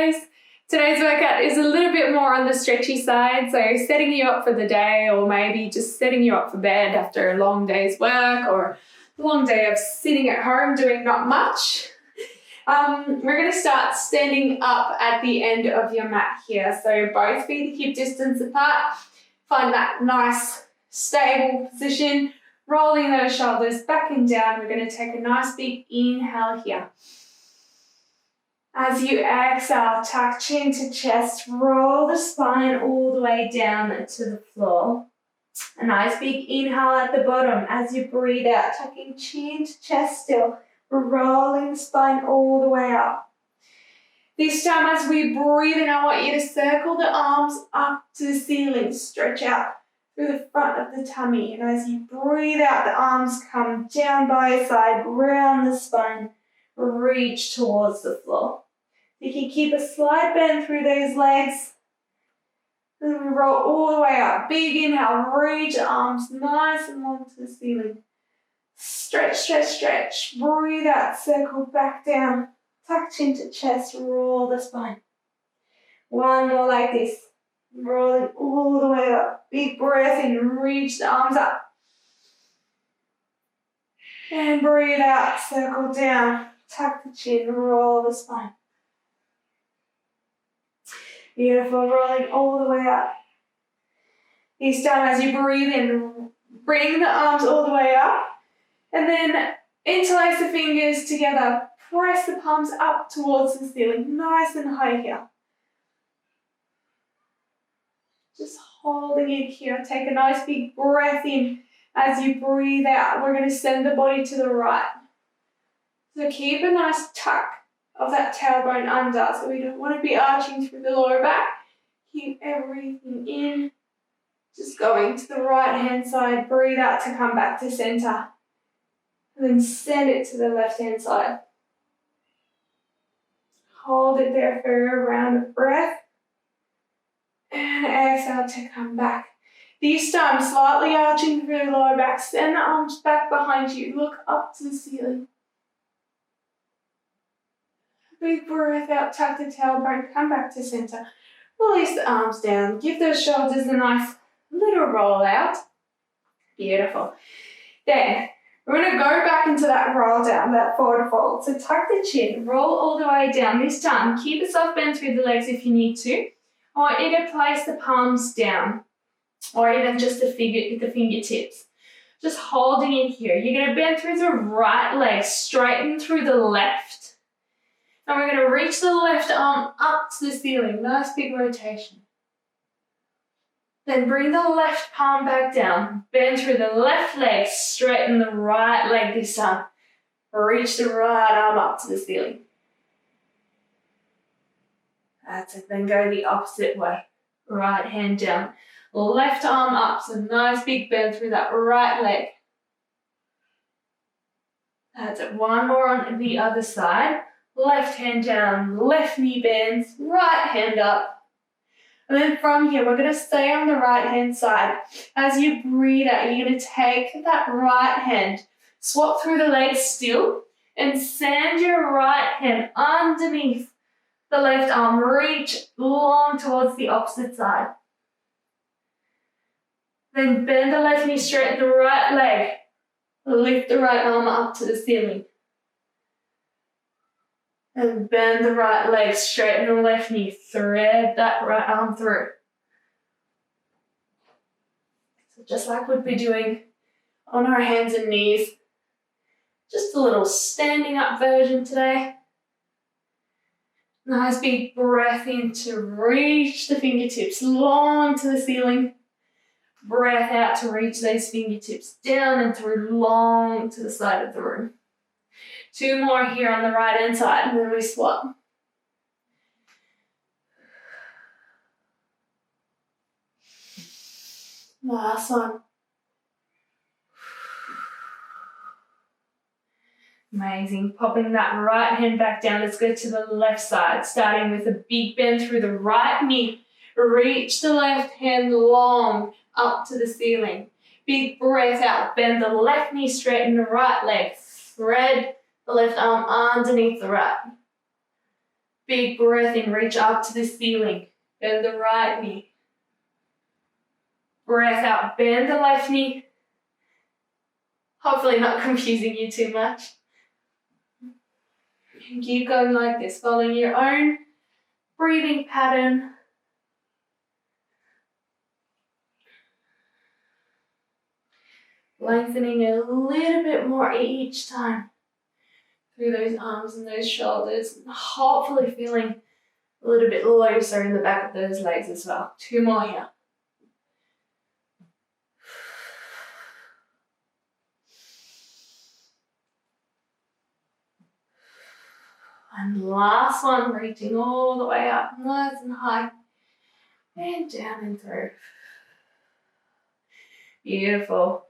craves. Today's workout is a little bit more on the stretchy side, so setting you up for the day or maybe just setting you up for bed after a long day's work or a long day of sitting at home doing not much. We're going to start standing up at the end of your mat here. So both feet hip distance apart. Find that nice stable position. Rolling those shoulders back and down. We're going to take a nice big inhale here. As you exhale, tuck chin to chest, roll the spine all the way down to the floor. A nice big inhale at the bottom. As you breathe out, tucking chin to chest still, rolling the spine all the way up. This time as we breathe in, I want you to circle the arms up to the ceiling, stretch out through the front of the tummy. And as you breathe out, the arms come down by your side, round the spine, reach towards the floor. You can keep a slight bend through those legs. And we roll all the way up. Big inhale, reach arms nice and long to the ceiling. Stretch, stretch, stretch. Breathe out, circle back down. Tuck chin to chest, roll the spine. One more like this. Rolling all the way up. Big breath in, reach the arms up. And breathe out, circle down. Tuck the chin, roll the spine. Beautiful, rolling all the way up. This time as you breathe in, bring the arms all the way up. And then interlace the fingers together. Press the palms up towards the ceiling, nice and high here. Just holding it here. Take a nice big breath in. As you breathe out, we're going to send the body to the right. So keep a nice tuck of that tailbone under. So we don't want to be arching through the lower back. Keep everything in. Just going to the right hand side. Breathe out to come back to center. And then send it to the left hand side. Hold it there for a round of breath. And exhale to come back. This time, slightly arching through the lower back. Send the arms back behind you. Look up to the ceiling. Big breath out, tuck the tailbone, come back to center. Release the arms down. Give those shoulders a nice little roll out. Beautiful. Then, we're going to go back into that roll down, that forward fold. So tuck the chin, roll all the way down. This time, keep a soft bend through the legs if you need to. I want you to place the palms down, or even just the fingertips. Just holding in here. You're going to bend through the right leg, straighten through the left. And we're going to reach the left arm up to the ceiling. Nice big rotation. Then bring the left palm back down. Bend through the left leg, straighten the right leg this time. Reach the right arm up to the ceiling. That's it. Then go the opposite way. Right hand down. Left arm up. So nice big bend through that right leg. That's it. One more on the other side. Left hand down, left knee bends, right hand up. And then from here, we're going to stay on the right hand side. As you breathe out, you're going to take that right hand, swap through the legs still, and send your right hand underneath the left arm. Reach long towards the opposite side. Then bend the left knee, straighten the right leg. Lift the right arm up to the ceiling. And bend the right leg, straighten the left knee, thread that right arm through. So just like we'd be doing on our hands and knees, just a little standing up version today. Nice big breath in to reach the fingertips long to the ceiling. Breath out to reach those fingertips down and through long to the side of the room. 2 more here on the right hand side, and then we swap. Last one. Amazing. Popping that right hand back down. Let's go to the left side, starting with a big bend through the right knee. Reach the left hand long up to the ceiling. Big breath out. Bend the left knee, straighten the right leg. Thread the left arm underneath the right. Big breath in, reach up to the ceiling. Bend the right knee. Breath out, bend the left knee. Hopefully not confusing you too much. And keep going like this, following your own breathing pattern. Lengthening a little bit more each time through those arms and those shoulders. Hopefully feeling a little bit looser in the back of those legs as well. 2 more here. And last one, reaching all the way up, nice and high, and down and through. Beautiful.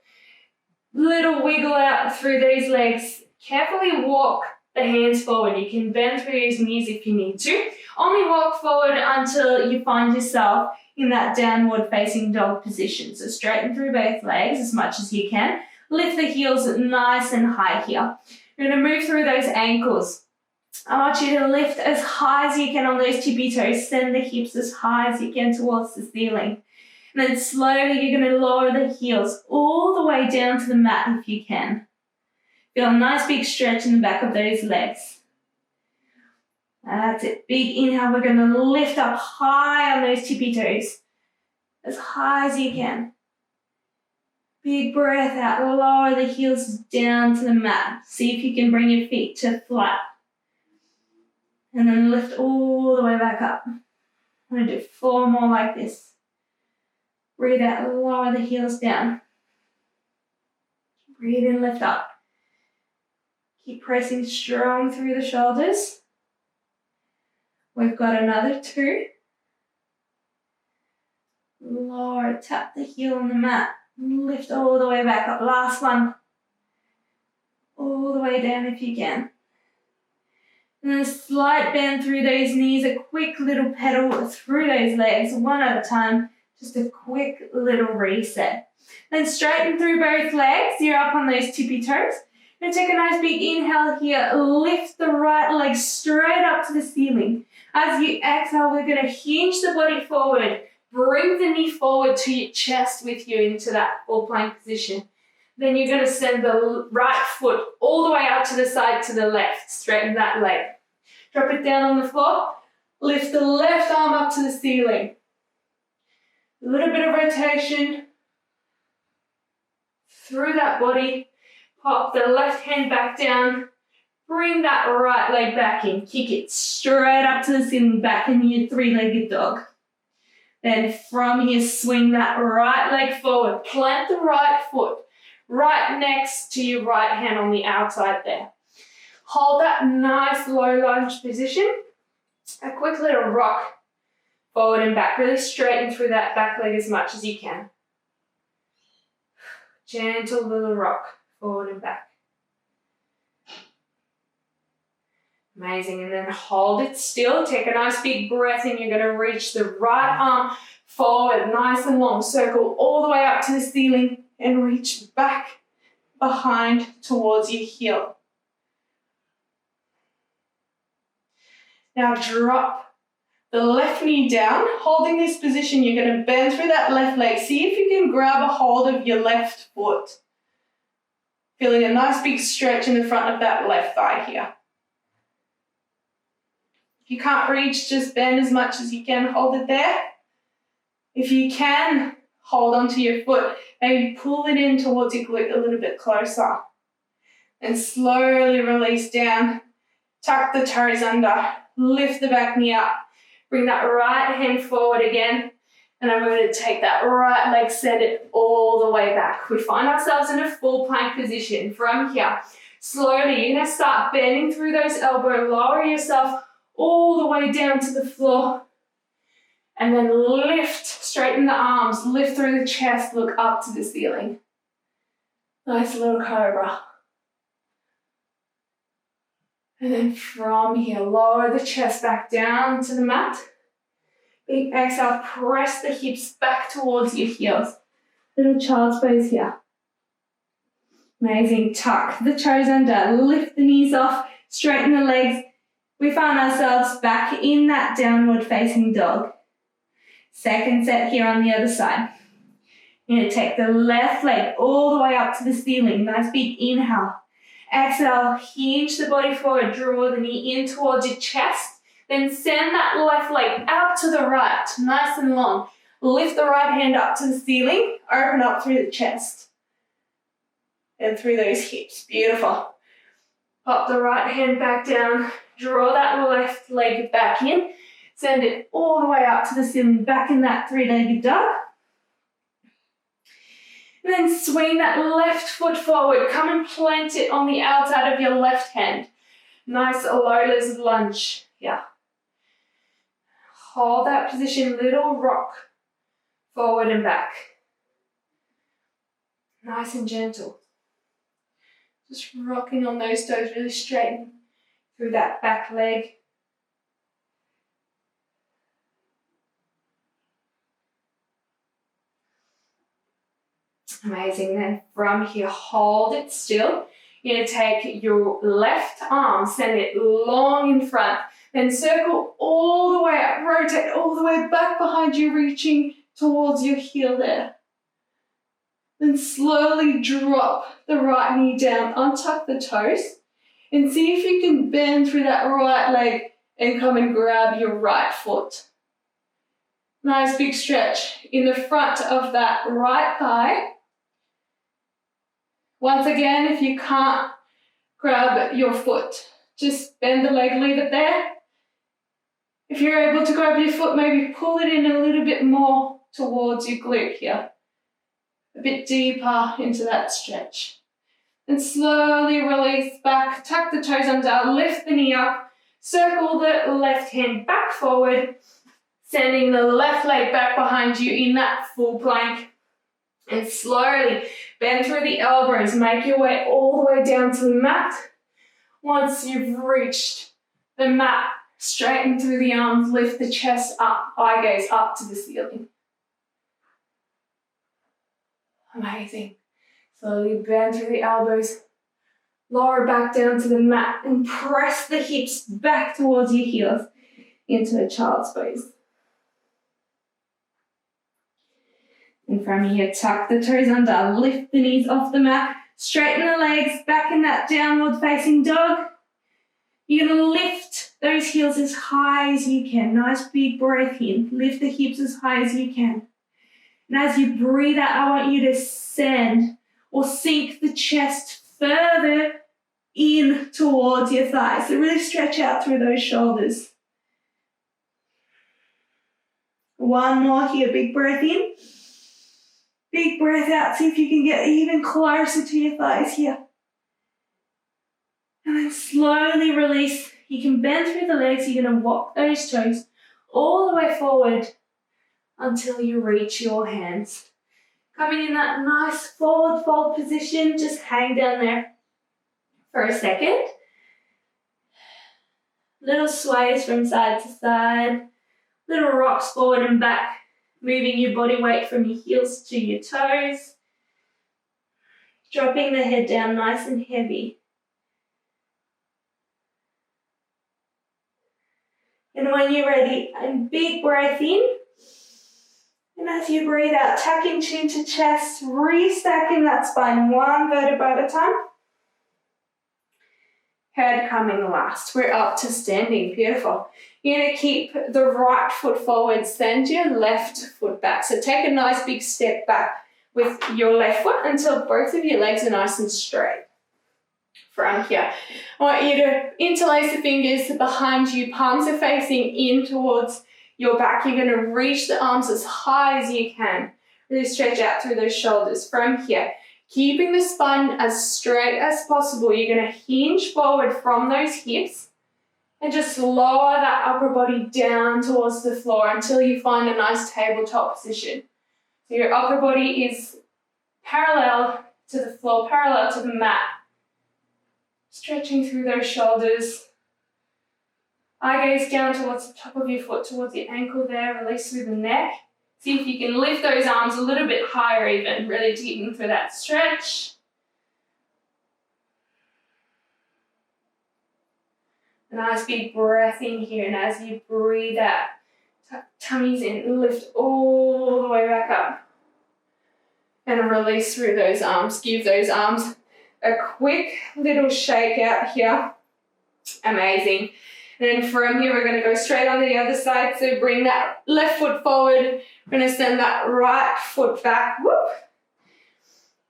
Little wiggle out through those legs. Carefully walk the hands forward. You can bend through your knees if you need to. Only walk forward until you find yourself in that downward facing dog position. So straighten through both legs as much as you can. Lift the heels nice and high here. You're going to move through those ankles. I want you to lift as high as you can on those tippy toes. Send the hips as high as you can towards the ceiling. And then slowly you're going to lower the heels all the way down to the mat if you can. Feel a nice big stretch in the back of those legs. That's it. Big inhale. We're going to lift up high on those tippy toes. As high as you can. Big breath out. Lower the heels down to the mat. See if you can bring your feet to flat. And then lift all the way back up. I'm going to do 4 more like this. Breathe out, lower the heels down. Breathe in, lift up. Keep pressing strong through the shoulders. We've got another 2. Lower, tap the heel on the mat. Lift all the way back up. Last one. All the way down if you can. And then a slight bend through those knees, a quick little pedal through those legs, one at a time. Just a quick little reset. Then straighten through both legs. You're up on those tippy toes. And take a nice big inhale here. Lift the right leg straight up to the ceiling. As you exhale, we're going to hinge the body forward. Bring the knee forward to your chest with you into that full plank position. Then you're going to send the right foot all the way out to the side to the left. Straighten that leg. Drop it down on the floor. Lift the left arm up to the ceiling. A little bit of rotation through that body. Pop the left hand back down. Bring that right leg back in. Kick it straight up to the ceiling, back in your 3-legged dog. Then from here, swing that right leg forward. Plant the right foot right next to your right hand on the outside there. Hold that nice low lunge position. A quick little rock forward and back. Really straighten through that back leg as much as you can. Gentle little rock forward and back. Amazing. And then hold it still. Take a nice big breath in. You're going to reach the right arm forward, nice and long. Circle all the way up to the ceiling and reach back behind towards your heel. Now drop the left knee down. Holding this position, you're going to bend through that left leg. See if you can grab a hold of your left foot. Feeling a nice big stretch in the front of that left thigh here. If you can't reach, just bend as much as you can. Hold it there. If you can, hold onto your foot. Maybe pull it in towards your glute a little bit closer. And slowly release down. Tuck the toes under. Lift the back knee up. Bring that right hand forward again. And I'm going to take that right leg, send it all the way back. We find ourselves in a full plank position. From here, slowly, you're going to start bending through those elbows. Lower yourself all the way down to the floor. And then lift, straighten the arms. Lift through the chest, look up to the ceiling. Nice little cobra. And then from here, lower the chest back down to the mat. Big exhale, press the hips back towards your heels. Little child's pose here. Amazing. Tuck the toes under, lift the knees off, straighten the legs. We find ourselves back in that downward facing dog. Second set here on the other side. You're going to take the left leg all the way up to the ceiling. Nice big inhale. Exhale, hinge the body forward, draw the knee in towards your chest. Then send that left leg out to the right, nice and long. Lift the right hand up to the ceiling, open up through the chest and through those hips. Beautiful. Pop the right hand back down, draw that left leg back in, send it all the way up to the ceiling, back in that three-legged dog. And then swing that left foot forward, come and plant it on the outside of your left hand. Nice low lizard lunge, yeah. Hold that position, little rock, forward and back. Nice and gentle. Just rocking on those toes, really straighten through that back leg. Amazing. Then from here, hold it still. You're going to take your left arm, send it long in front, then circle all the way up, rotate all the way back behind you, reaching towards your heel there. Then slowly drop the right knee down, untuck the toes, and see if you can bend through that right leg and come and grab your right foot. Nice big stretch in the front of that right thigh. Once again, if you can't grab your foot, just bend the leg, leave it there. If you're able to grab your foot, maybe pull it in a little bit more towards your glute here. A bit deeper into that stretch. And slowly release back, tuck the toes under, lift the knee up, circle the left hand back forward, sending the left leg back behind you in that full plank. And slowly bend through the elbows, make your way all the way down to the mat. Once you've reached the mat, straighten through the arms, lift the chest up, eye gaze up to the ceiling. Amazing. Slowly bend through the elbows, lower back down to the mat and press the hips back towards your heels into a child's pose. And from here, tuck the toes under, lift the knees off the mat, straighten the legs back in that downward facing dog. You're going to lift those heels as high as you can. Nice big breath in. Lift the hips as high as you can. And as you breathe out, I want you to send or sink the chest further in towards your thighs. So really stretch out through those shoulders. One more here, big breath in. Big breath out, see if you can get even closer to your thighs here. And then slowly release. You can bend through the legs, you're going to walk those toes all the way forward until you reach your hands. Coming in that nice forward fold position, just hang down there for a second. Little sways from side to side, little rocks forward and back. Moving your body weight from your heels to your toes. Dropping the head down nice and heavy. And when you're ready, a big breath in. And as you breathe out, tucking chin to chest, restacking that spine one vertebra at a time. Head coming last. We're up to standing. Beautiful. You're going to keep the right foot forward, send your left foot back. So take a nice big step back with your left foot until both of your legs are nice and straight. From here, I want you to interlace the fingers behind you, palms are facing in towards your back. You're going to reach the arms as high as you can. Really stretch out through those shoulders. From here, keeping the spine as straight as possible, you're going to hinge forward from those hips and just lower that upper body down towards the floor until you find a nice tabletop position. So your upper body is parallel to the floor, parallel to the mat. Stretching through those shoulders. Eye gaze down towards the top of your foot, towards the ankle there. Release through the neck. See if you can lift those arms a little bit higher even, really deepen through that stretch. A nice big breath in here, and as you breathe out, tuck tummies in, lift all the way back up. And release through those arms. Give those arms a quick little shake out here. Amazing. And then from here, we're going to go straight on the other side. So bring that left foot forward. We're going to send that right foot back. Whoop.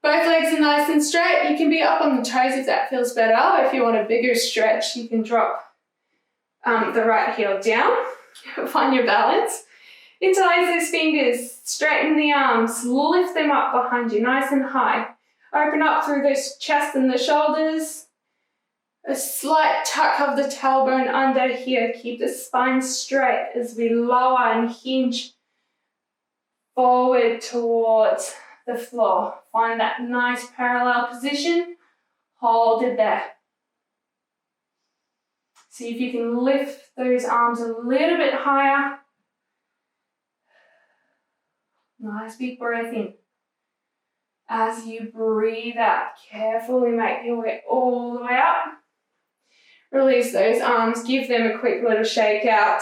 Both legs are nice and straight. You can be up on the toes if that feels better. If you want a bigger stretch, you can drop the right heel down. Find your balance. Interlace those fingers. Straighten the arms. Lift them up behind you, nice and high. Open up through those chest and the shoulders. A slight tuck of the tailbone under here. Keep the spine straight as we lower and hinge forward towards the floor. Find that nice parallel position. Hold it there. See if you can lift those arms a little bit higher. Nice big breath in. As you breathe out, carefully make your way all the way up. Release those arms, give them a quick little shake out.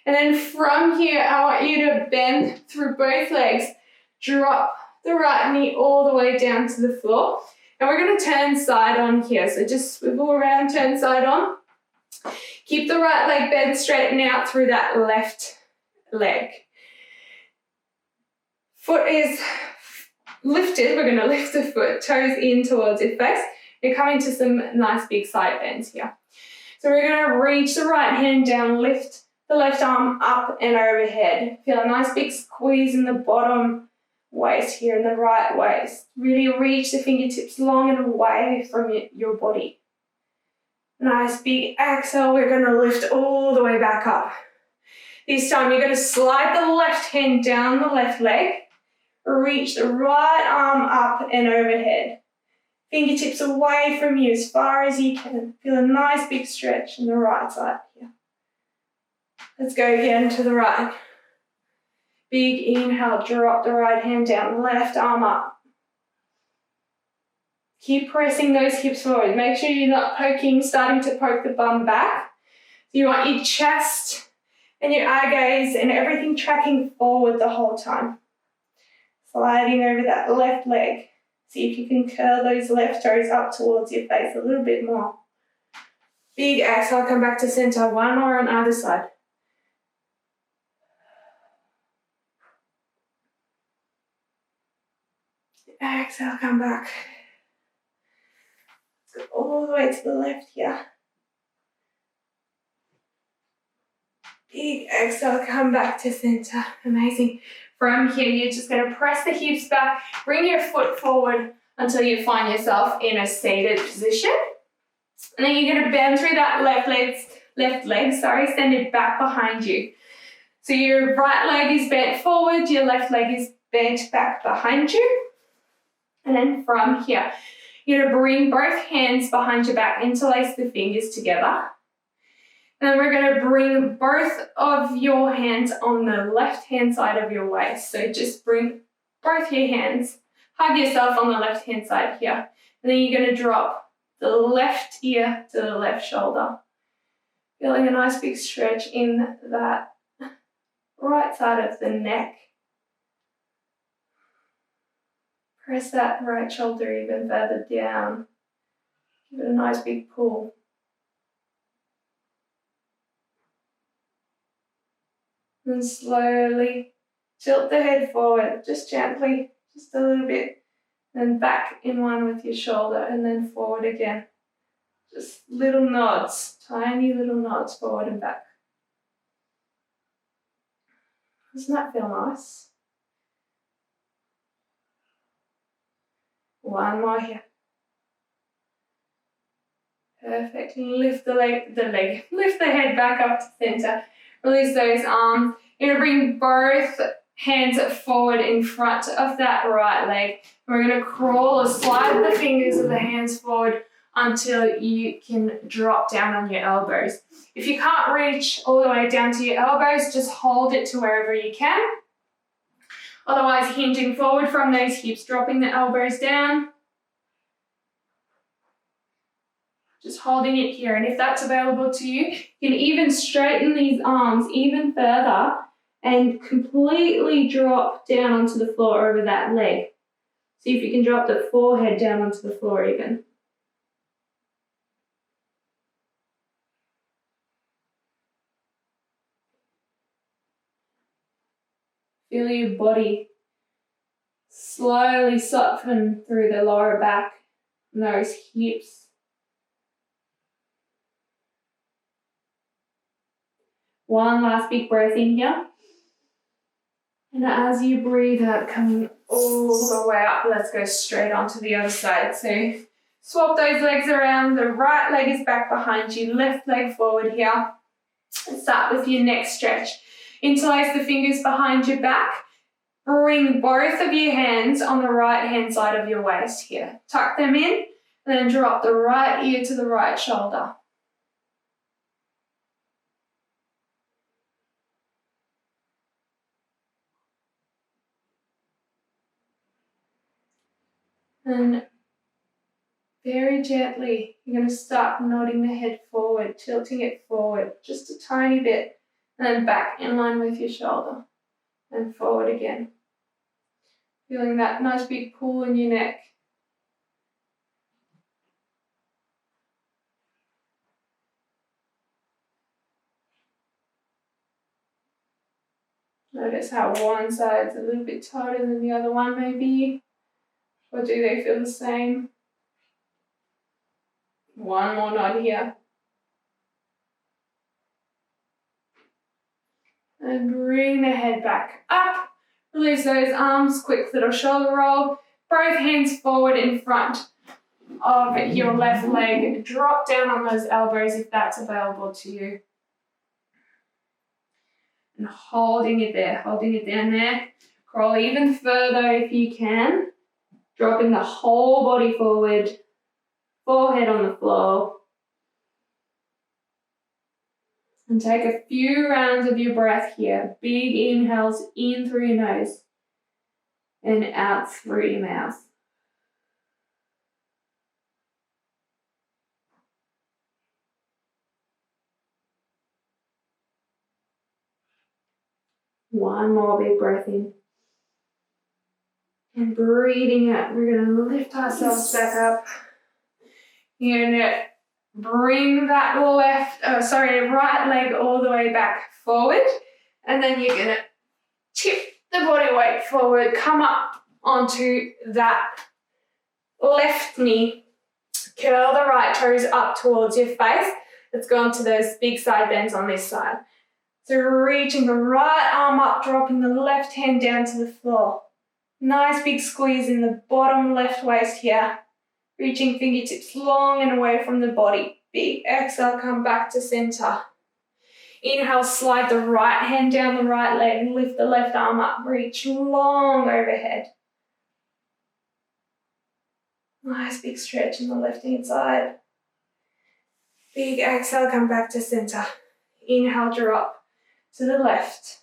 And then from here, I want you to bend through both legs. Drop the right knee all the way down to the floor. And we're going to turn side on here. So just swivel around, turn side on. Keep the right leg bent, straighten out through that left leg. Foot is lifted. We're going to lift the foot, toes in towards your face. You're coming to some nice big side bends here. So we're going to reach the right hand down, lift the left arm up and overhead. Feel a nice big squeeze in the bottom waist here in the right waist. Really reach the fingertips long and away from your body. Nice big exhale. We're going to lift all the way back up. This time you're going to slide the left hand down the left leg. Reach the right arm up and overhead. Fingertips away from you as far as you can. Feel a nice big stretch in the right side here. Let's go again to the right. Big inhale, drop the right hand down, left arm up. Keep pressing those hips forward. Make sure you're not starting to poke the bum back. You want your chest and your eye gaze and everything tracking forward the whole time. Sliding over that left leg. See if you can curl those left toes up towards your face a little bit more. Big exhale, come back to center. One more on either side. Exhale, come back. Let's go all the way to the left here. Big exhale, come back to center. Amazing. From here, you're just going to press the hips back, bring your foot forward until you find yourself in a seated position. And then you're going to bend through that left leg, send it back behind you. So your right leg is bent forward, your left leg is bent back behind you. And then from here, you're going to bring both hands behind your back, interlace the fingers together. And then we're going to bring both of your hands on the left-hand side of your waist. So just bring both your hands, hug yourself on the left-hand side here. And then you're going to drop the left ear to the left shoulder. Feeling a nice big stretch in that right side of the neck. Press that right shoulder even further down. Give it a nice big pull. And slowly tilt the head forward, just gently, just a little bit. Then back in line with your shoulder and then forward again. Just little nods, tiny little nods forward and back. Doesn't that feel nice? One more here. Perfect. Lift the leg, lift the head back up to center. Release those arms. You're going to bring both hands forward in front of that right leg. We're going to crawl or slide the fingers of the hands forward until you can drop down on your elbows. If you can't reach all the way down to your elbows, just hold it to wherever you can. Otherwise, hinging forward from those hips, dropping the elbows down. Just holding it here. And if that's available to you, you can even straighten these arms even further and completely drop down onto the floor over that leg. See if you can drop the forehead down onto the floor even. Feel your body slowly soften through the lower back and those hips. One last big breath in here. And as you breathe out, coming all the way up, let's go straight onto the other side. So swap those legs around. The right leg is back behind you, left leg forward here. And start with your neck stretch. Interlace the fingers behind your back. Bring both of your hands on the right hand side of your waist here. Tuck them in and then drop the right ear to the right shoulder. And very gently, you're going to start nodding the head forward, tilting it forward just a tiny bit, and then back in line with your shoulder, and forward again. Feeling that nice big pull in your neck. Notice how one side's a little bit tighter than the other one maybe, or do they feel the same? One more nod here. And bring the head back up. Release those arms, quick little shoulder roll. Both hands forward in front of your left leg. Drop down on those elbows if that's available to you. And holding it down there. Crawl even further if you can. Dropping the whole body forward. Forehead on the floor. And take a few rounds of your breath here. Big inhales in through your nose and out through your mouth. One more big breath in. And breathing out, we're going to lift ourselves back up. You're going to bring that right leg all the way back forward. And then you're going to tip the body weight forward, come up onto that left knee. Curl the right toes up towards your face. Let's go onto those big side bends on this side. So reaching the right arm up, dropping the left hand down to the floor. Nice big squeeze in the bottom left waist here. Reaching fingertips long and away from the body. Big exhale, come back to center. Inhale, slide the right hand down the right leg, lift the left arm up, reach long overhead. Nice big stretch in the left hand side. Big exhale, come back to center. Inhale, drop to the left.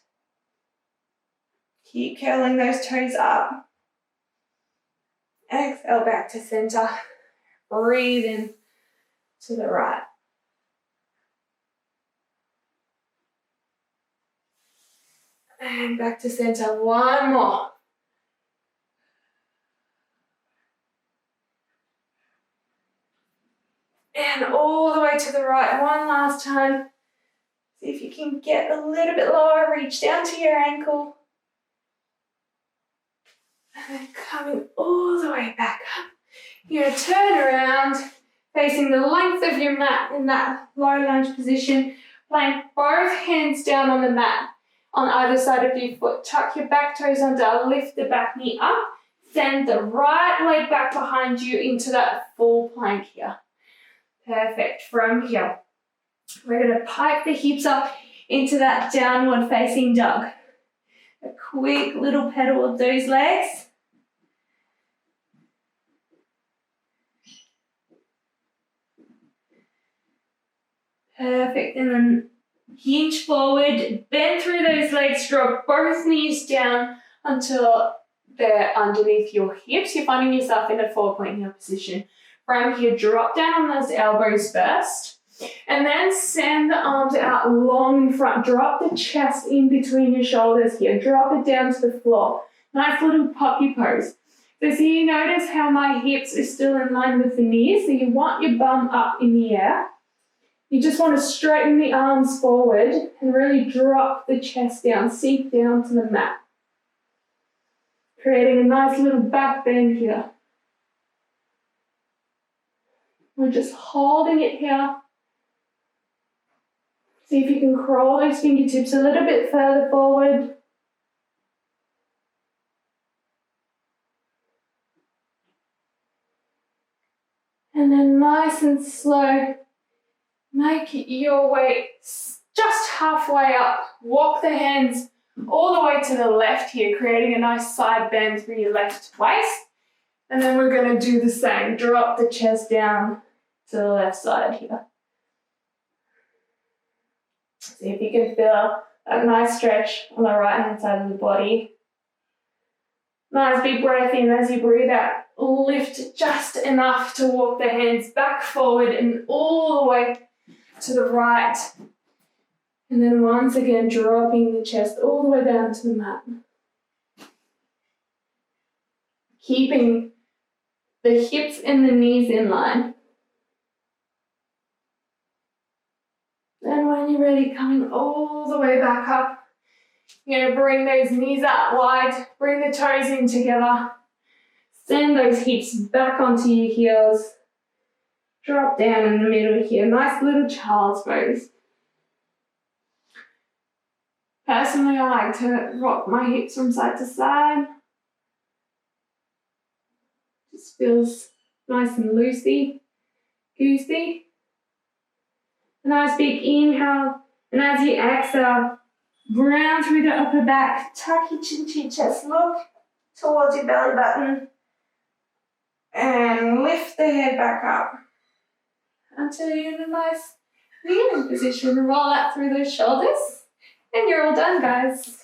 Keep curling those toes up. Exhale back to center. Breathe in to the right. And back to center. One more. And all the way to the right. One last time. See if you can get a little bit lower. Reach down to your ankle. And then coming all the way back up. You're going to turn around, facing the length of your mat in that low lunge position. Plant both hands down on the mat on either side of your foot. Tuck your back toes under, lift the back knee up. Send the right leg back behind you into that full plank here. Perfect. From here, we're going to pike the hips up into that downward facing dog. A quick little pedal of those legs. Perfect. And then hinge forward, bend through those legs, drop both knees down until they're underneath your hips. You're finding yourself in a 4-point heel position. From here, drop down on those elbows first. And then send the arms out long in front. Drop the chest in between your shoulders here. Drop it down to the floor. Nice little poppy pose. So see, you notice how my hips are still in line with the knees. So you want your bum up in the air. You just want to straighten the arms forward and really drop the chest down, sink down to the mat. Creating a nice little back bend here. We're just holding it here. See if you can crawl those fingertips a little bit further forward. And then nice and slow, make your way just halfway up. Walk the hands all the way to the left here, creating a nice side bend through your left waist. And then we're going to do the same. Drop the chest down to the left side here. See if you can feel a nice stretch on the right hand side of the body. Nice big breath in as you breathe out. Lift just enough to walk the hands back forward and all the way to the right. And then once again, dropping the chest all the way down to the mat. Keeping the hips and the knees in line. Then when you're ready, coming all the way back up, you're going to bring those knees out wide, bring the toes in together, send those hips back onto your heels, drop down in the middle here, nice little child's pose. Personally, I like to rock my hips from side to side. Just feels nice and loosey, goosey. A nice big inhale, and as you exhale, ground through the upper back, tuck your chin to your chest, look towards your belly button, and lift the head back up until you're in a nice kneeling position. Roll out through those shoulders, and you're all done, guys.